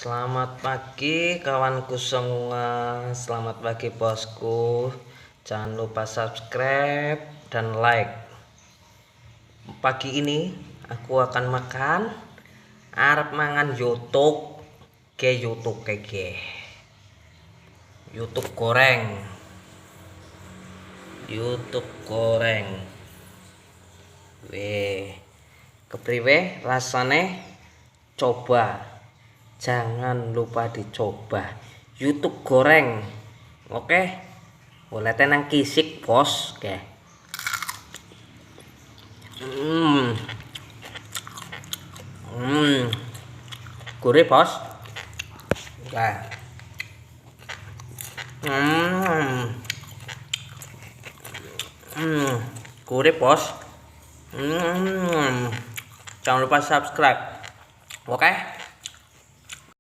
Selamat pagi kawanku semua, selamat pagi bosku. Jangan lupa subscribe dan like. Pagi ini aku akan makan arep mangan YouTube YouTube goreng. YouTube goreng. Kepriwe rasane? Coba. Jangan lupa dicoba YouTube goreng. Oke, boleh tenang kisik bos. Oke. Gurih bos. Oke. Gurih bos. Jangan lupa subscribe. Oke.